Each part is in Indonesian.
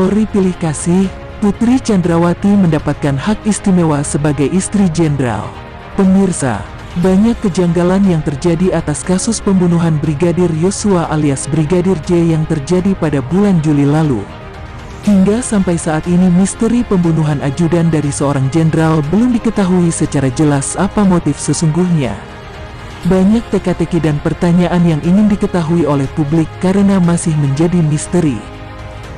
Polri pilih kasih, Putri Chandrawati mendapatkan hak istimewa sebagai istri jenderal. Pemirsa, banyak kejanggalan yang terjadi atas kasus pembunuhan Brigadir Yosua alias Brigadir J yang terjadi pada bulan Juli lalu. Hingga sampai saat ini misteri pembunuhan ajudan dari seorang jenderal belum diketahui secara jelas apa motif sesungguhnya. Banyak teka-teki dan pertanyaan yang ingin diketahui oleh publik karena masih menjadi misteri.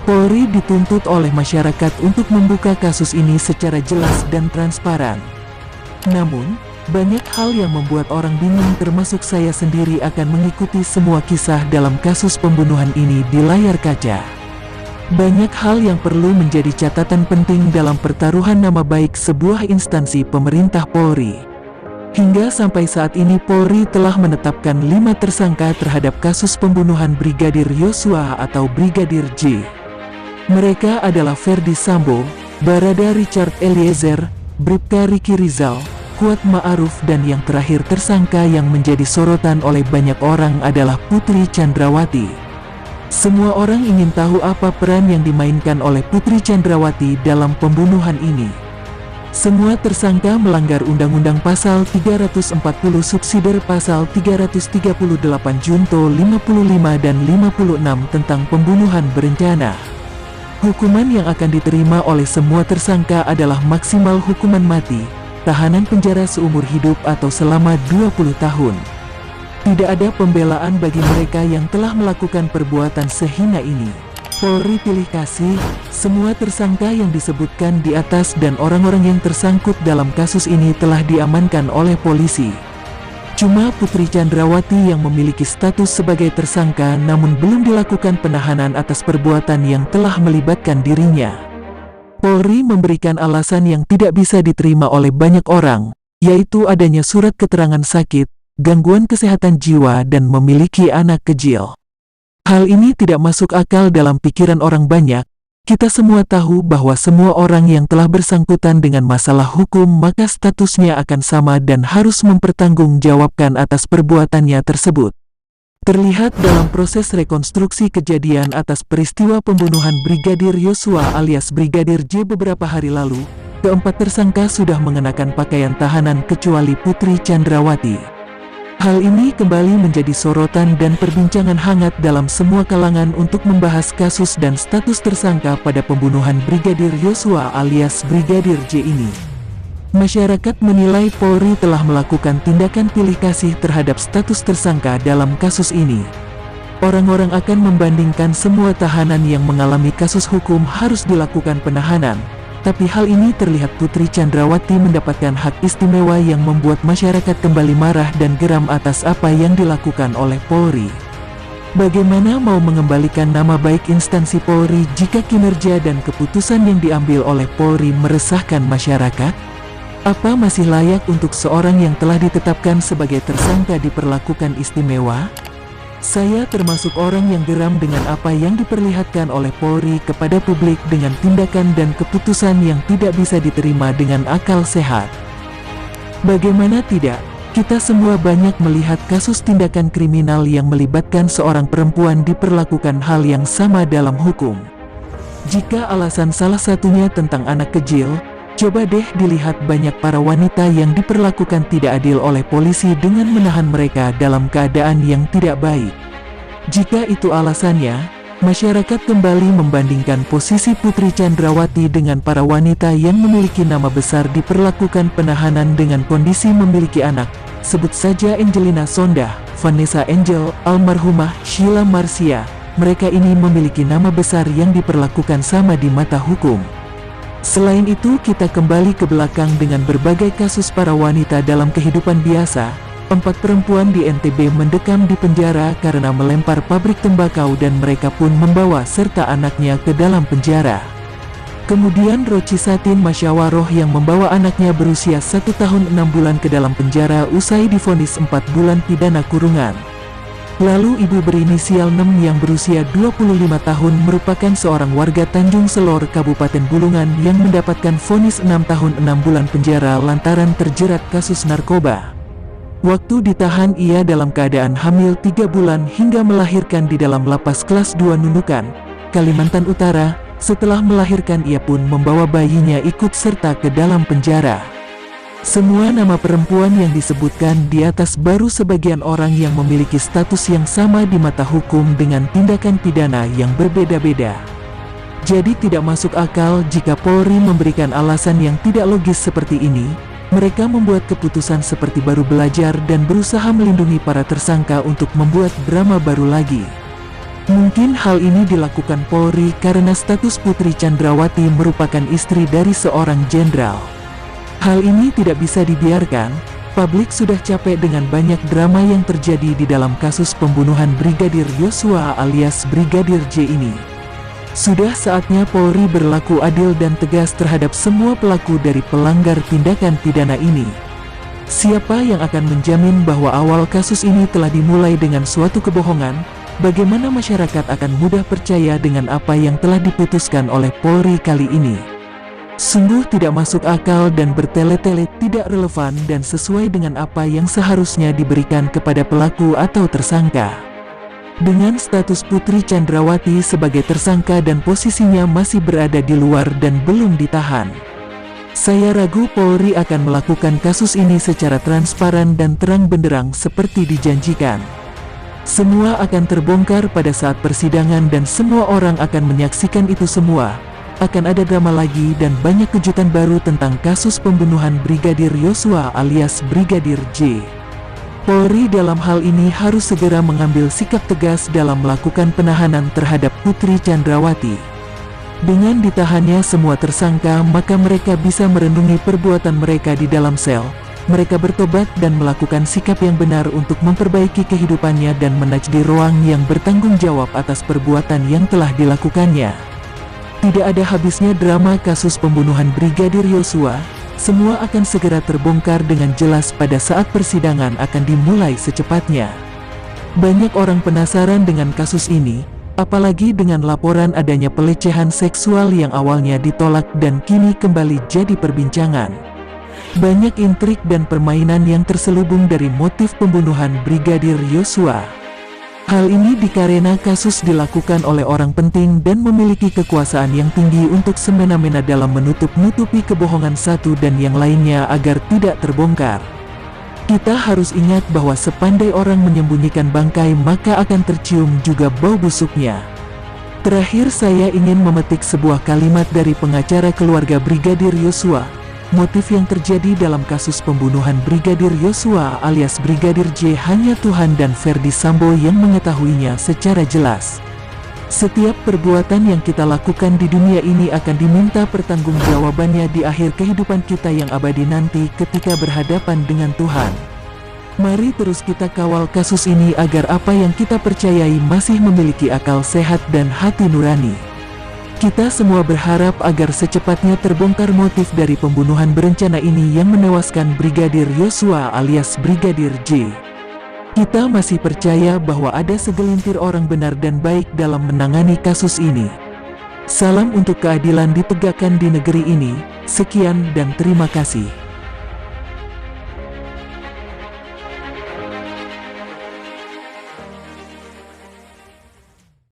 Polri dituntut oleh masyarakat untuk membuka kasus ini secara jelas dan transparan. Namun, banyak hal yang membuat orang bingung termasuk saya sendiri akan mengikuti semua kisah dalam kasus pembunuhan ini di layar kaca. Banyak hal yang perlu menjadi catatan penting dalam pertaruhan nama baik sebuah instansi pemerintah Polri. Hingga sampai saat ini Polri telah menetapkan 5 tersangka terhadap kasus pembunuhan Brigadir Yosua atau Brigadir J. Mereka adalah Ferdy Sambo, Barada Richard Eliezer, Bribka Riki Rizal, Kuat Ma'aruf dan yang terakhir tersangka yang menjadi sorotan oleh banyak orang adalah Putri Chandrawati. Semua orang ingin tahu apa peran yang dimainkan oleh Putri Chandrawati dalam pembunuhan ini. Semua tersangka melanggar Undang-Undang Pasal 340 Subsider Pasal 338 Junto 55 dan 56 tentang pembunuhan berencana. Hukuman yang akan diterima oleh semua tersangka adalah maksimal hukuman mati, tahanan penjara seumur hidup atau selama 20 tahun. Tidak ada pembelaan bagi mereka yang telah melakukan perbuatan sehina ini. Polri pilih kasih, semua tersangka yang disebutkan di atas dan orang-orang yang tersangkut dalam kasus ini telah diamankan oleh polisi. Cuma Putri Chandrawati yang memiliki status sebagai tersangka namun belum dilakukan penahanan atas perbuatan yang telah melibatkan dirinya. Polri memberikan alasan yang tidak bisa diterima oleh banyak orang, yaitu adanya surat keterangan sakit, gangguan kesehatan jiwa dan memiliki anak kecil. Hal ini tidak masuk akal dalam pikiran orang banyak. Kita semua tahu bahwa semua orang yang telah bersangkutan dengan masalah hukum maka statusnya akan sama dan harus mempertanggungjawabkan atas perbuatannya tersebut. Terlihat dalam proses rekonstruksi kejadian atas peristiwa pembunuhan Brigadir Yosua alias Brigadir J beberapa hari lalu, keempat tersangka sudah mengenakan pakaian tahanan kecuali Putri Chandrawati. Hal ini kembali menjadi sorotan dan perbincangan hangat dalam semua kalangan untuk membahas kasus dan status tersangka pada pembunuhan Brigadir Yosua alias Brigadir J ini. Masyarakat menilai Polri telah melakukan tindakan pilih kasih terhadap status tersangka dalam kasus ini. Orang-orang akan membandingkan semua tahanan yang mengalami kasus hukum harus dilakukan penahanan. Tapi hal ini terlihat Putri Chandrawati mendapatkan hak istimewa yang membuat masyarakat kembali marah dan geram atas apa yang dilakukan oleh Polri. Bagaimana mau mengembalikan nama baik instansi Polri jika kinerja dan keputusan yang diambil oleh Polri meresahkan masyarakat? Apa masih layak untuk seorang yang telah ditetapkan sebagai tersangka diperlakukan istimewa? Saya termasuk orang yang geram dengan apa yang diperlihatkan oleh Polri kepada publik dengan tindakan dan keputusan yang tidak bisa diterima dengan akal sehat. Bagaimana tidak, kita semua banyak melihat kasus tindakan kriminal yang melibatkan seorang perempuan diperlakukan hal yang sama dalam hukum. Jika alasan salah satunya tentang anak kecil, coba deh dilihat banyak para wanita yang diperlakukan tidak adil oleh polisi dengan menahan mereka dalam keadaan yang tidak baik. Jika itu alasannya, masyarakat kembali membandingkan posisi Putri Chandrawati dengan para wanita yang memiliki nama besar diperlakukan penahanan dengan kondisi memiliki anak. Sebut saja Angelina Sondah, Vanessa Angel, almarhumah Sheila Marcia. Mereka ini memiliki nama besar yang diperlakukan sama di mata hukum. Selain itu kita kembali ke belakang dengan berbagai kasus para wanita dalam kehidupan biasa. 4 perempuan di NTB mendekam di penjara karena melempar pabrik tembakau dan mereka pun membawa serta anaknya ke dalam penjara. Kemudian Roci Satin Masyawaroh yang membawa anaknya berusia 1 tahun 6 bulan ke dalam penjara usai divonis 4 bulan pidana kurungan. Lalu ibu berinisial 6 yang berusia 25 tahun merupakan seorang warga Tanjung Selor Kabupaten Bulungan yang mendapatkan vonis 6 tahun 6 bulan penjara lantaran terjerat kasus narkoba. Waktu ditahan ia dalam keadaan hamil 3 bulan hingga melahirkan di dalam lapas kelas 2 Nunukan, Kalimantan Utara, Setelah melahirkan ia pun membawa bayinya ikut serta ke dalam penjara. Semua nama perempuan yang disebutkan di atas baru sebagian orang yang memiliki status yang sama di mata hukum dengan tindakan pidana yang berbeda-beda. Jadi tidak masuk akal jika Polri memberikan alasan yang tidak logis seperti ini. Mereka membuat keputusan seperti baru belajar dan berusaha melindungi para tersangka untuk membuat drama baru lagi. Mungkin hal ini dilakukan Polri karena status Putri Chandrawati merupakan istri dari seorang jenderal. Hal ini tidak bisa dibiarkan. Publik sudah capek dengan banyak drama yang terjadi di dalam kasus pembunuhan Brigadir Yosua alias Brigadir J ini. Sudah saatnya Polri berlaku adil dan tegas terhadap semua pelaku dari pelanggar tindakan pidana ini. Siapa yang akan menjamin bahwa awal kasus ini telah dimulai dengan suatu kebohongan? Bagaimana masyarakat akan mudah percaya dengan apa yang telah diputuskan oleh Polri kali ini? Sungguh tidak masuk akal dan bertele-tele, tidak relevan dan sesuai dengan apa yang seharusnya diberikan kepada pelaku atau tersangka. Dengan status Putri Chandrawati sebagai tersangka dan posisinya masih berada di luar dan belum ditahan, saya ragu Polri akan melakukan kasus ini secara transparan dan terang benderang seperti dijanjikan. Semua akan terbongkar pada saat persidangan dan semua orang akan menyaksikan itu semua. Akan ada drama lagi dan banyak kejutan baru tentang kasus pembunuhan Brigadir Yosua alias Brigadir J. Polri dalam hal ini harus segera mengambil sikap tegas dalam melakukan penahanan terhadap Putri Chandrawati. Dengan ditahannya semua tersangka, maka mereka bisa merenungi perbuatan mereka di dalam sel. Mereka bertobat dan melakukan sikap yang benar untuk memperbaiki kehidupannya dan menajdi ruang yang bertanggung jawab atas perbuatan yang telah dilakukannya. Tidak ada habisnya drama kasus pembunuhan Brigadir Yosua. Semua akan segera terbongkar dengan jelas pada saat persidangan akan dimulai secepatnya. Banyak orang penasaran dengan kasus ini, apalagi dengan laporan adanya pelecehan seksual yang awalnya ditolak dan kini kembali jadi perbincangan. Banyak intrik dan permainan yang terselubung dari motif pembunuhan Brigadir Yosua. Hal ini dikarenakan kasus dilakukan oleh orang penting dan memiliki kekuasaan yang tinggi untuk semena-mena dalam menutup-nutupi kebohongan satu dan yang lainnya agar tidak terbongkar. Kita harus ingat bahwa sepandai orang menyembunyikan bangkai maka akan tercium juga bau busuknya. Terakhir saya ingin memetik sebuah kalimat dari pengacara keluarga Brigadir Yosua. Motif yang terjadi dalam kasus pembunuhan Brigadir Yosua alias Brigadir J hanya Tuhan dan Ferdi Sambo yang mengetahuinya secara jelas. Setiap perbuatan yang kita lakukan di dunia ini akan diminta pertanggungjawabannya di akhir kehidupan kita yang abadi nanti ketika berhadapan dengan Tuhan. Mari terus kita kawal kasus ini agar apa yang kita percayai masih memiliki akal sehat dan hati nurani. Kita semua berharap agar secepatnya terbongkar motif dari pembunuhan berencana ini yang menewaskan Brigadir Yosua alias Brigadir J. Kita masih percaya bahwa ada segelintir orang benar dan baik dalam menangani kasus ini. Salam untuk keadilan ditegakkan di negeri ini. Sekian dan terima kasih.